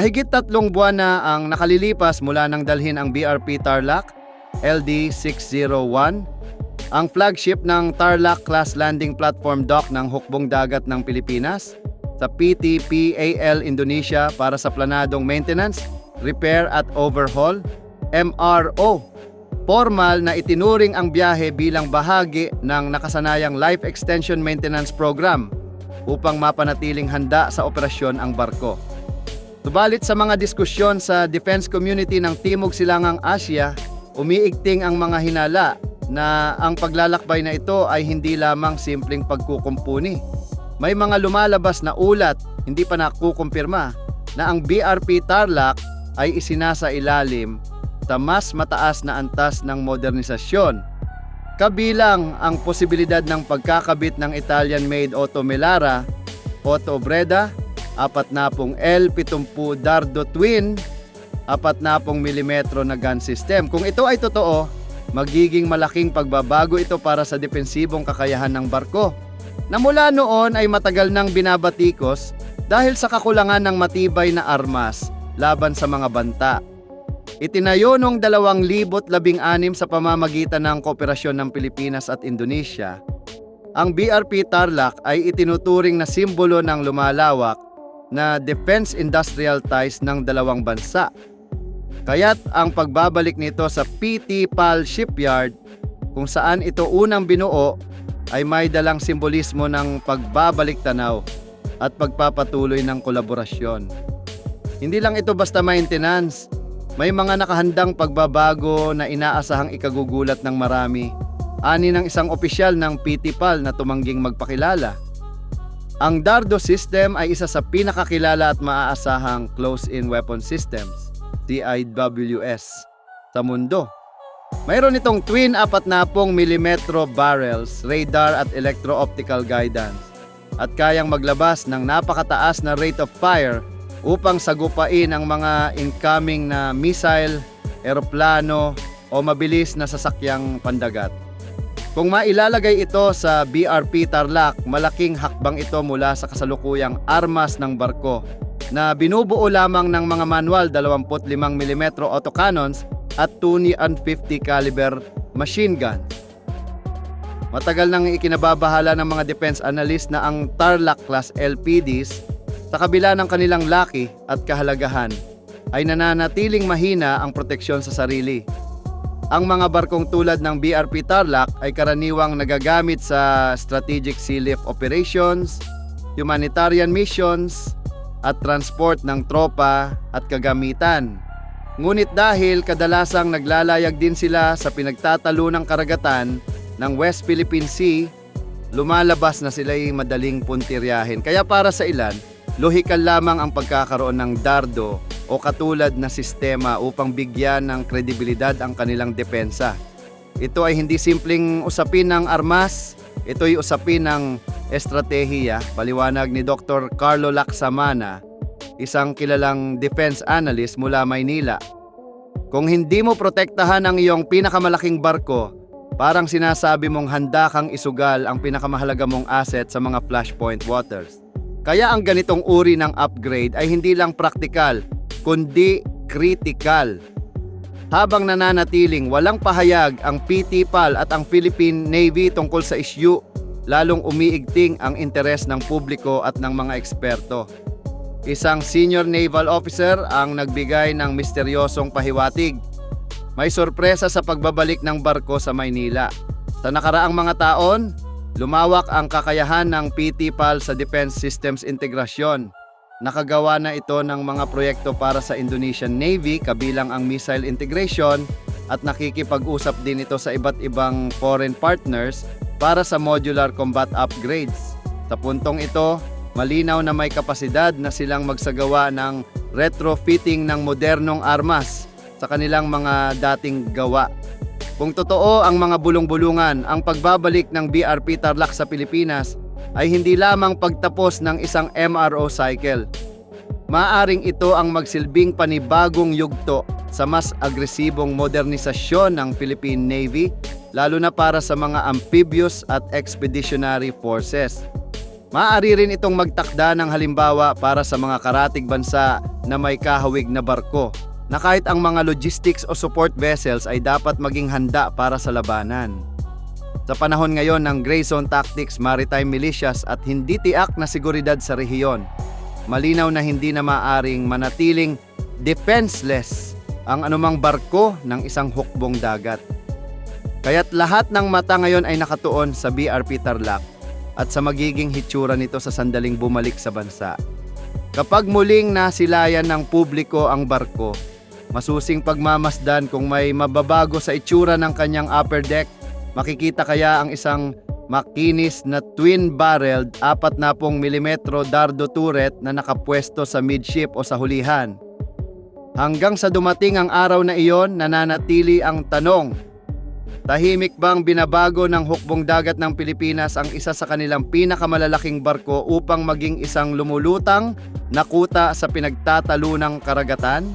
Mahigit 3 buwan na ang nakalilipas mula nang dalhin ang BRP Tarlac LD-601, ang flagship ng Tarlac Class Landing Platform Dock ng hukbong dagat ng Pilipinas sa PT-PAL Indonesia para sa planadong maintenance, repair at overhaul, MRO. Formal na itinuring ang biyahe bilang bahagi ng nakasanayang Life Extension Maintenance Program upang mapanatiling handa sa operasyon ang barko. Subalit sa mga diskusyon sa defense community ng Timog Silangang Asya, umiigting ang mga hinala na ang paglalakbay na ito ay hindi lamang simpleng pagkukumpuni. May mga lumalabas na ulat, hindi pa nakukumpirma, na ang BRP Tarlac ay isinasa ilalim sa mas mataas na antas ng modernisasyon. Kabilang ang posibilidad ng pagkakabit ng Italian-made Otto Melara, Otto Breda, 40 L-70 Dardo Twin, 40 mm na gun system. Kung ito ay totoo, magiging malaking pagbabago ito para sa depensibong kakayahan ng barko, na mula noon ay matagal nang binabatikos dahil sa kakulangan ng matibay na armas laban sa mga banta. Itinayo noong 2016 sa pamamagitan ng kooperasyon ng Pilipinas at Indonesia, ang BRP Tarlac ay itinuturing na simbolo ng lumalawak na defense industrial ties ng dalawang bansa. Kaya't ang pagbabalik nito sa PT-PAL Shipyard, kung saan ito unang binuo, ay may dalang simbolismo ng pagbabalik tanaw at pagpapatuloy ng kolaborasyon. Hindi lang ito basta maintenance, may mga nakahandang pagbabago na inaasahang ikagugulat ng marami. Ani ng isang opisyal ng PT-PAL na tumangging magpakilala. Ang Dardo system ay isa sa pinakakilala at maaasahang close-in weapon systems, CIWS, sa mundo. Mayroon itong twin 40mm barrels, radar at electro-optical guidance, at kayang maglabas ng napakataas na rate of fire upang sagupain ang mga incoming na missile, eroplano o mabilis na sasakyang pandagat. Kung mailalagay ito sa BRP Tarlac, malaking hakbang ito mula sa kasalukuyang armas ng barko na binubuo lamang ng mga manual 25mm autocannons at 250 caliber machine gun. Matagal nang ikinababahala ng mga defense analyst na ang Tarlac class LPDs, sa kabila ng kanilang laki at kahalagahan, ay nananatiling mahina ang proteksyon sa sarili. Ang mga barkong tulad ng BRP Tarlac ay karaniwang nagagamit sa strategic sea lift operations, humanitarian missions, at transport ng tropa at kagamitan. Ngunit dahil kadalasang naglalayag din sila sa pinagtatalo ng karagatan ng West Philippine Sea, lumalabas na sila'y madaling puntiryahin. Kaya para sa ilan, lohikal lamang ang pagkakaroon ng Dardo o katulad na sistema upang bigyan ng kredibilidad ang kanilang depensa. Ito ay hindi simpleng usapin ng armas, ito ay usapin ng estratehiya, paliwanag ni Dr. Carlo Lacsamana, isang kilalang defense analyst mula Maynila. Kung hindi mo protektahan ang iyong pinakamalaking barko, parang sinasabi mong handa kang isugal ang pinakamahalaga mong asset sa mga flashpoint waters. Kaya ang ganitong uri ng upgrade ay hindi lang praktikal, kundi critical. Habang nananatiling walang pahayag ang PT-PAL at ang Philippine Navy tungkol sa issue, lalong umiigting ang interes ng publiko at ng mga eksperto. Isang senior naval officer ang nagbigay ng misteryosong pahiwatig. May sorpresa sa pagbabalik ng barko sa Maynila. Sa nakaraang mga taon, lumawak ang kakayahan ng PT-PAL sa defense systems integrasyon. Nakagawa na ito ng mga proyekto para sa Indonesian Navy kabilang ang missile integration at nakikipag-usap din ito sa iba't ibang foreign partners para sa modular combat upgrades. Sa puntong ito, malinaw na may kapasidad na silang magsagawa ng retrofitting ng modernong armas sa kanilang mga dating gawa. Kung totoo ang mga bulong-bulungan, ang pagbabalik ng BRP Tarlac sa Pilipinas ay hindi lamang pagtapos ng isang MRO cycle. Maaring ito ang magsilbing panibagong yugto sa mas agresibong modernisasyon ng Philippine Navy, lalo na para sa mga amphibious at expeditionary forces. Maaari rin itong magtakda ng halimbawa para sa mga karatig bansa na may kahawig na barko, na kahit ang mga logistics o support vessels ay dapat maging handa para sa labanan. Sa panahon ngayon ng gray zone tactics, maritime militias at hindi tiak na seguridad sa rehiyon, malinaw na hindi na maaring manatiling defenseless ang anumang barko ng isang hukbong dagat. Kaya't lahat ng mata ngayon ay nakatuon sa BRP Tarlac at sa magiging hitsura nito sa sandaling bumalik sa bansa. Kapag muling nasilayan ng publiko ang barko, masusing pagmamasdan kung may mababago sa itsura ng kanyang upper deck. Makikita kaya ang isang makinis na twin-barreled 40mm dardo turret na nakapwesto sa midship o sa hulihan. Hanggang sa dumating ang araw na iyon, nananatili ang tanong, tahimik bang binabago ng hukbong dagat ng Pilipinas ang isa sa kanilang pinakamalalaking barko upang maging isang lumulutang na kuta sa pinagtatalunang karagatan?